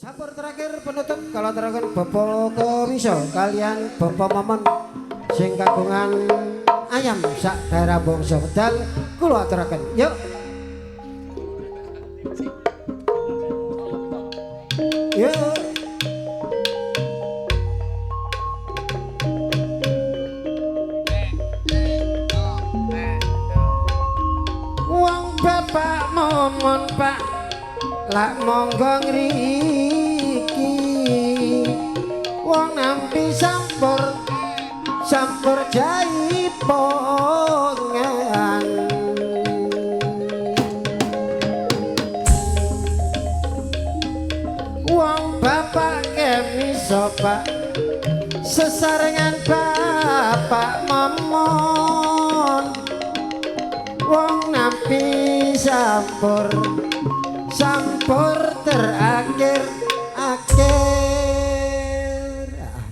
Sampur terakhir penutup kalau terakhir Bapak Kemiso kalian Bapak Maman sing kagungan ayam sak daerah bangsa wedal kula aturaken. Yuk. Yuk. Wong Bapak Maman Pak lak monggo ngriki wong nampi sampur jaipongan wong bapak Kemiso Pak sesarengan Bapak Momon wong nampi sampur terakhir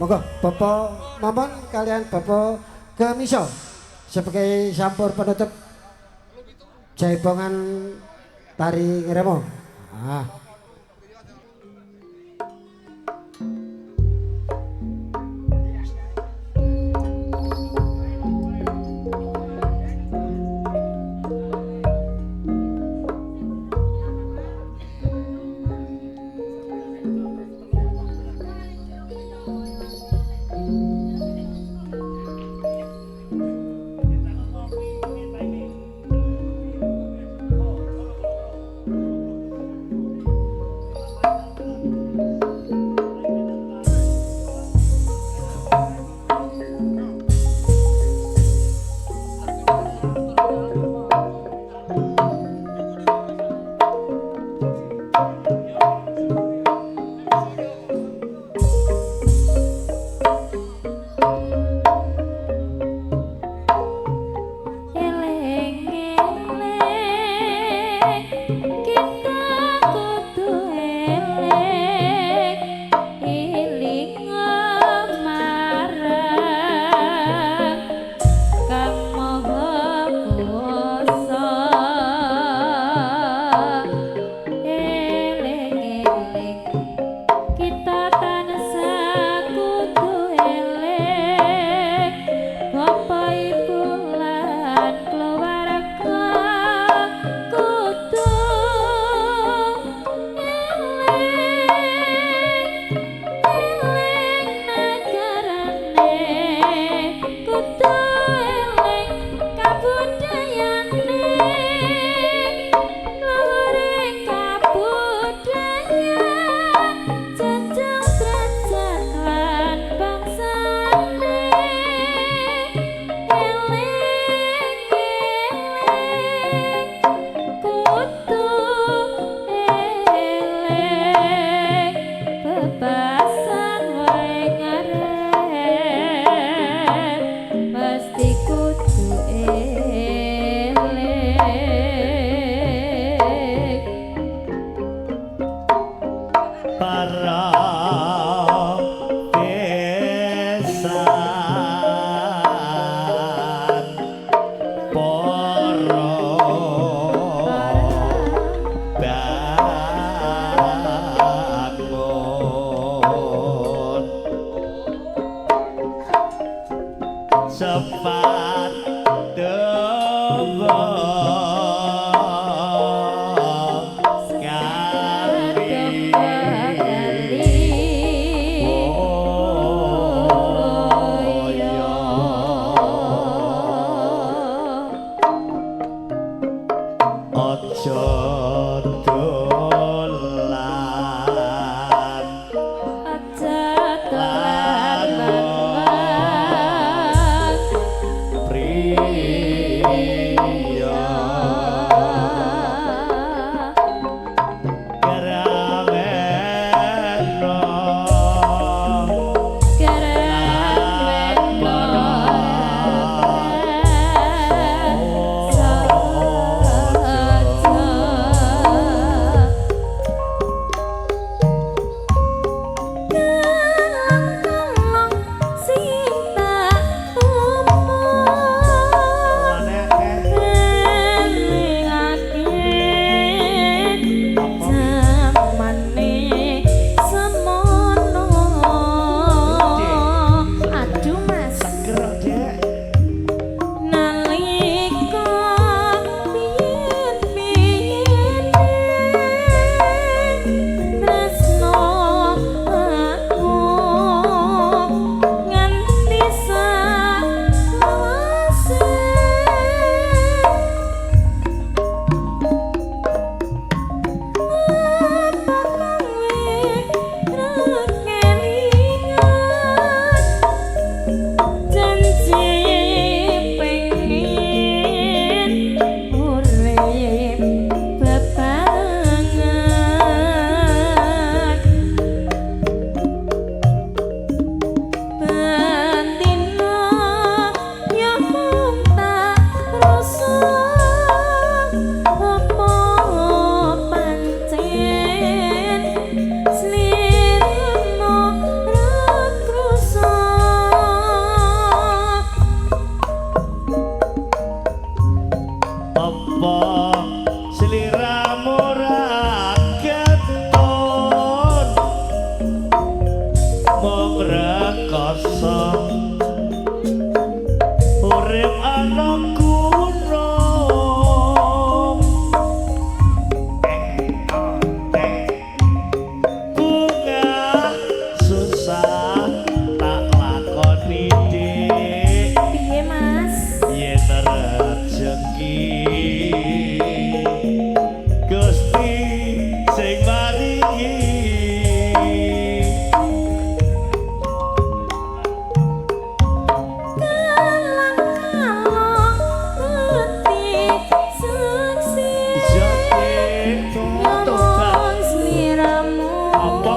monggo Bapak Momon kalian Bapak Kemiso sebagai sampur penutup jaipongan tari ngremo.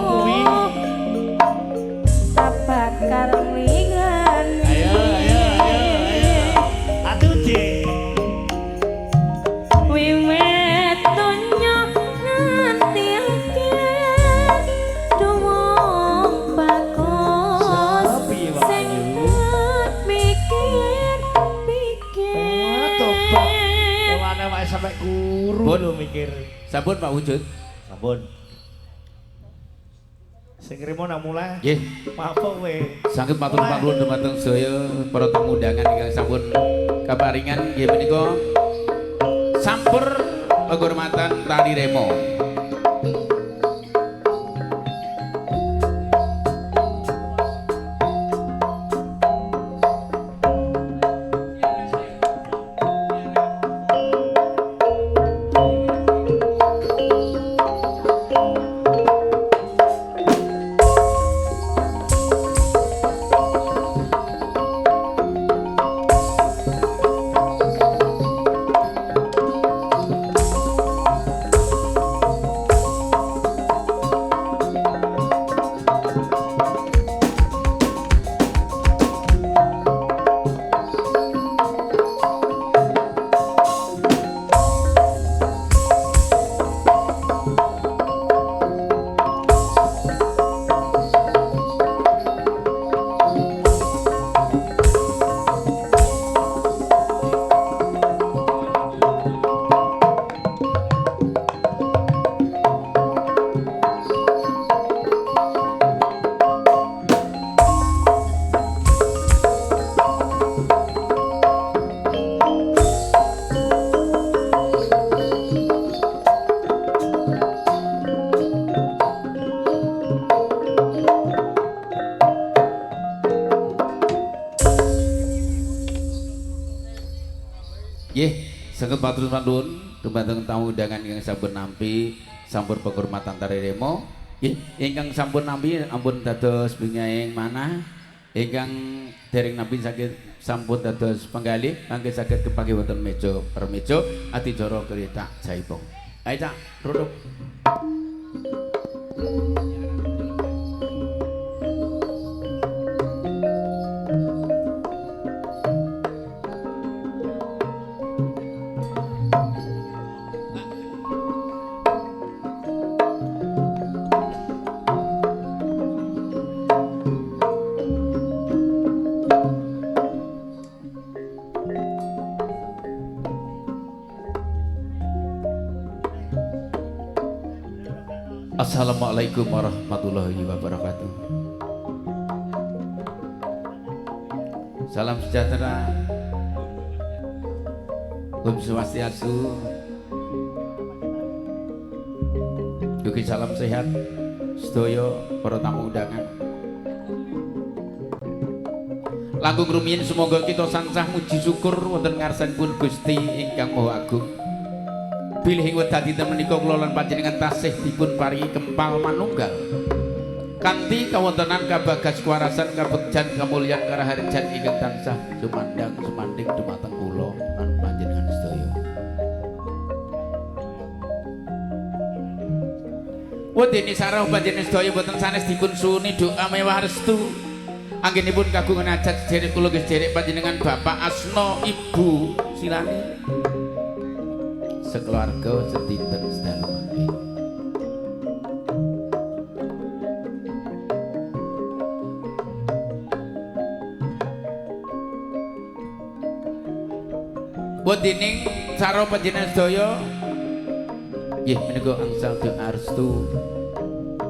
kuwi tak bakar lingan ayo atuh Ci wiwit donya nganti akhir dumong bagus Sepi, Pak sing Ayu. mikir tobat mulane wae sampe guru Bun. lho mikir Sampun Pak Wujud. sampun sing rimo nak mulai Nggih, apa kowe saged matur nuwun dumateng sedaya para tamu undangan ingkang sampun kaparingan nggih menika sampur penghormatan Tani Remo. Nggih, saged matur nuwun dumateng tamu undangan ingkang sampun nampi sampun penghormatan Tari Remo. Nggih, ingkang sampun nampi ampun dados bingahing manah. Ingkang dereng nampi saged sampun dados penggalih mangke saged kepanggih wonten meja permeja adicara kereta jaipong. Ayo Cak, ruduk. Assalamualaikum warahmatullahi wabarakatuh. Salam sejahtera, Om Swastiastu, ugi salam sehat, sedaya para tamu undangan. Langkung rumiyin semoga kita sansah muji syukur wonten ngarsanipun Gusti ingkang Maha Agung. Bilih wedadi menika kula lan panjenengan tasih dipun paringi kempal manunggal kanthi kawontenan kabagas kuwarasan kabegjan kamulyan karaharjan ingkang tansah sumandang sumanding dumateng kula lan panjenengan sedaya. Wedeni sarah panjenengan sedaya boten sanes dipun suwuni doa mewah restu anggenipun kagungan hajat sederek kula sederek panjenengan Bapak Asna Ibu Silani sekeluarga sedinten sedalu mangke. Wontening cara panjenengan sedaya nggih menika angsal doa restu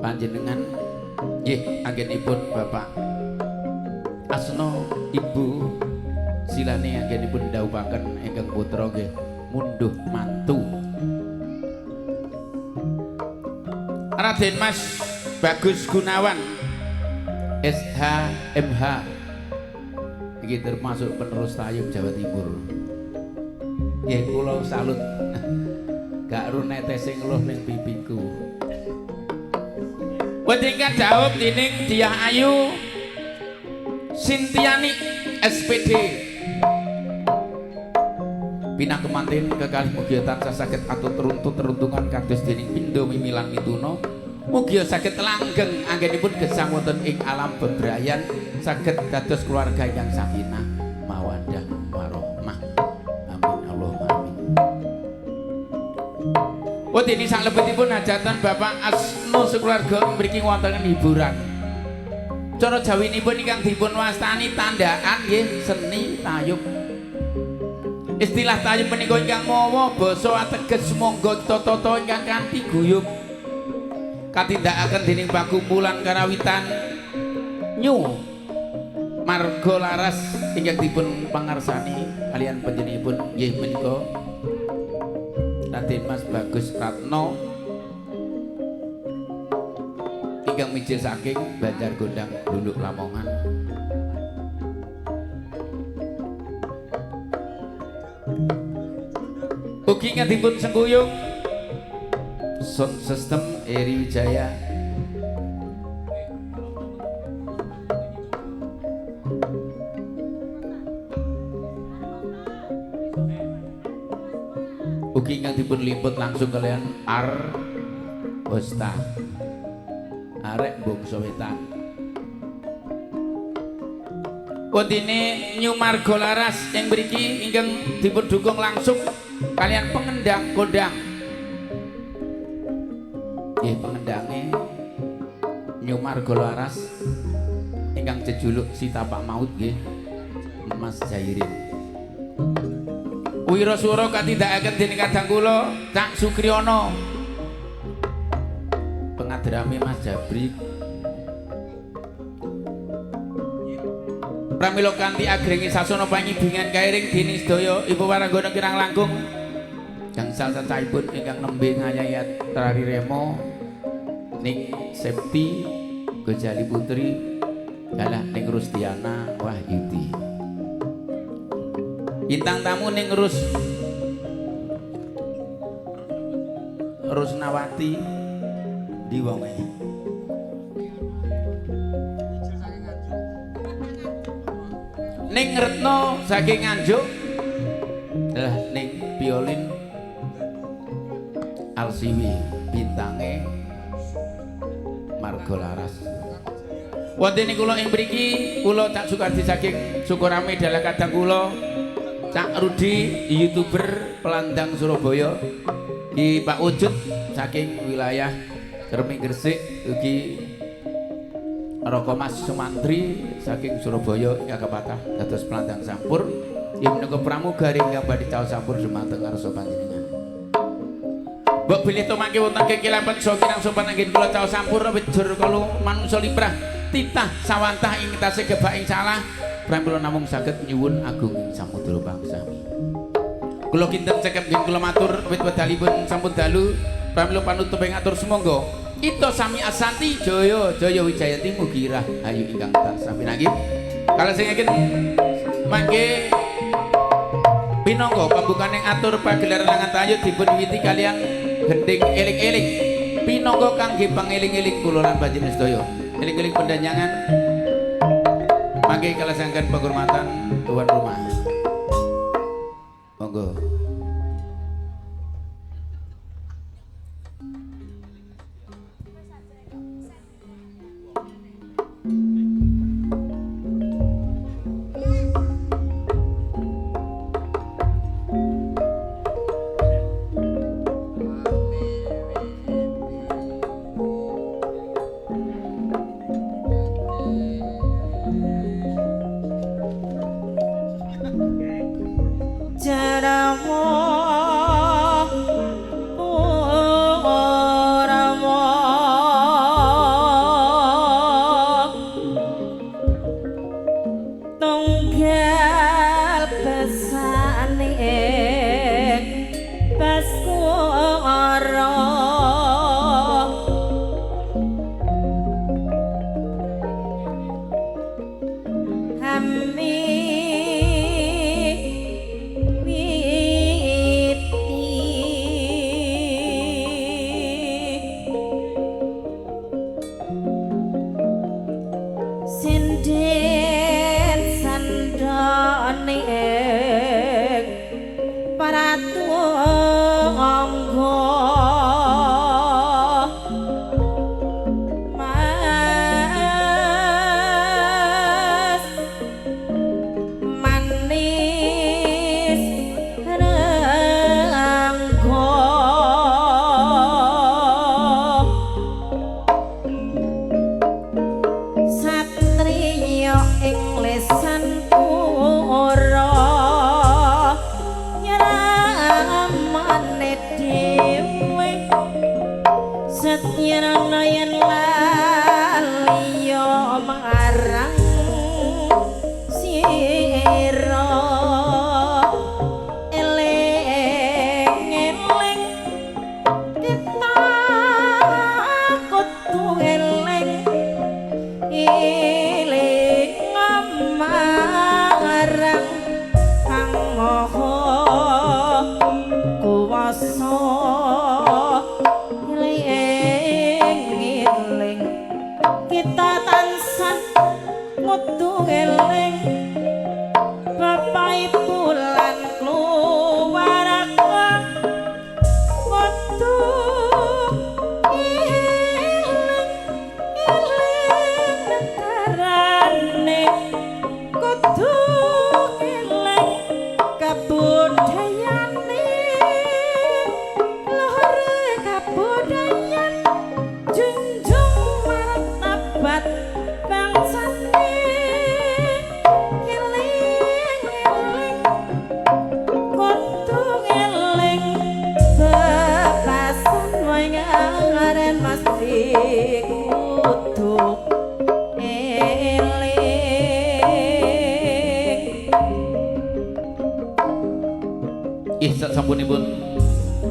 panjenengan nggih anggenipun Bapak Asna Ibu Silani anggenipun ndhawuhaken ingkang putra nggih munduh mantu Raden Mas Bagus Gunawan SHMH iki termasuk penerus tayub Jawa Timur. Nggih kula salut gak ru netes sing ngeluh ning pipiku. Wonten jawab dening Diah Ayu Sintiani SPD Bina kemantin kekalih mugia tansah saged atut runtut teruntungan kados dening pindha mimilan mituna Mugi saged langgeng anggenipun gesang wonten ing alam bebrayan, saged dados keluarga yang sakinah mawaddah warahmah. Amin Allahumma amin. Wedini salebetipun hajatan Bapak Asno sekeluarga mriki wonten hiburan. Cara jawinipun ingkang dipun wastani tandaan nggih seni tayub. Istilah tayub menika ingkang mawa basa ateges monggo tata-tata ingkang kanthi guyub. Katindakaken dening pakumpulan karawitan Nyu Marga Laras ingkang dipun pangarsani kalian panjenenganipun nggih menika Raden Mas Bagus Ratno ingkang mijil saking Banjar Gondang Luluk Lamongan. Ugi ingkang dipun sengguyung Sound System Eri Wijaya. Ugi ingkang dipun liput langsung kalian Ar Hosta arek bangsa wetan. Wondene Nyu Marga Laras ing mriki ingkang dipun dukung langsung kalian pengendang kondang. Nggih pengendange Nyu Marga Laras ingkang jejuluk si tapak maut nggih Mas Jairin. Wiraswara katindakaken dening kadang kula Cak Sukriyono. Pengadrame Mas Jabri. Pramila kanthi agrenge sasana panyibingan kairing dening sedaya Ibu Waranggana kirang langkung gangsal cacahipun ingkang nembe ngayayat Trari Remo ning Septi Gojali Putri dalah ning Rustiana Wahyudi. Bintang tamu ning Rusnawati di wonge. Ning Retno saking Nganjuk lah ning Violin Alsiwi bintange Marga Laras. Wonten kula ing mriki kula Cak Sukardi saking Sukurame dalah kadang kula Cak Rudi YouTuber Pelandang Surabaya, di Pak Wujud saking wilayah Kerming Gresik, ugi Roko Mas Sumantri saking Surabaya ingkang kapathah dados Pelandang Sampur. Inggih menika pramugari ingkang badhe caos sampur dumateng ngarsa panjenengan. Mbok bilih to mangke wonten kekilapan saha kirang sopan anggen kula caos sampur wedur kala manungsa liprah titah sawantah ing tasih gebak ing salah. Pramila namung saged nyuwun agung ing samudra bangsami. Kula kinten cekep nggih kula matur wit wedalipun sampun dalu. Pramila panutup ing atur sumangga ita sami asanti jaya jaya wijayati mugi rahayu ingkang tansah pinanggih. Kalajengaken mangke pinangka pambukaning atur pagelaran langan tayub dipun wiwiti kalian gending eling-eling pinangka kangge pangeling-eling kula lan panjenengan sedaya. Eling-eling pendanyangan mangke kalajengaken penghormatan tuan rumah. Monggo. Jaram kita tansah kudu eling bapak ibu lan keluarga kudu negarane kudu eling kabudayane luhur kabudayan junjung martabat bangsane eling kudu eling bebasan wae ngaren mesti kudu eling. Sasampunipun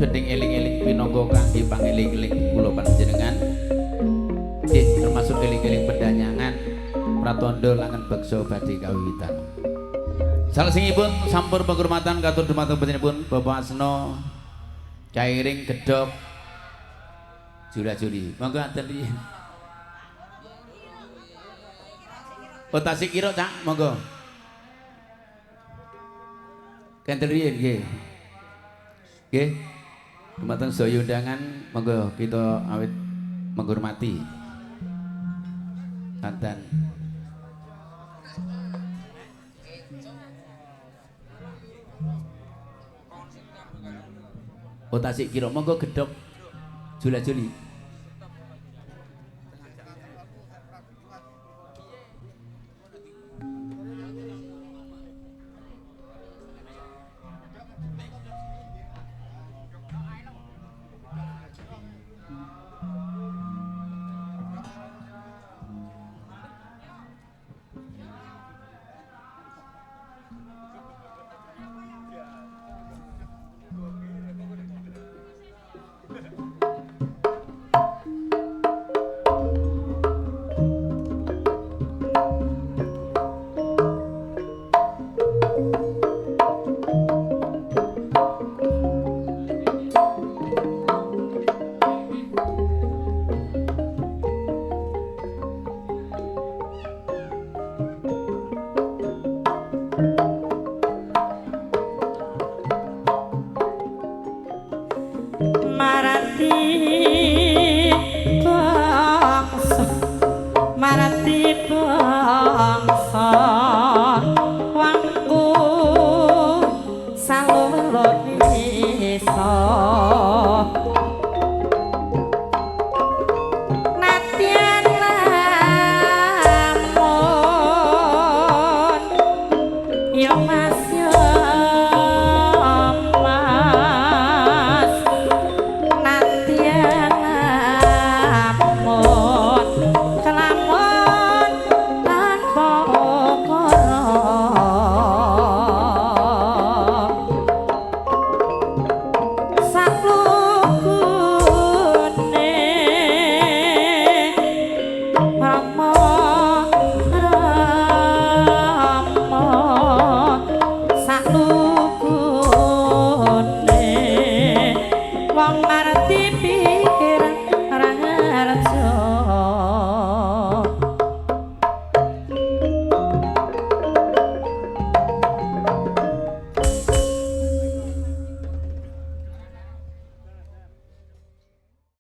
gending eling-eling pinangka kangge pangeling-eling kula panjenengan nggih termasuk eling-eling pendanyangan pratandha langen beksa badhe kawiwitan. Salajengipun sampur penghormatan katur dumateng panjenenganipun Bapak Asna Cairing Gedhog Jula-juli. Monggo aten riyin. Oh tasik kira Cak, monggo. Kenten riyin nggih. Nggih. Dumateng sedaya undangan monggo kita awit menghormati. Santan. Oh tasik kira monggo Gedhog Jula-juli.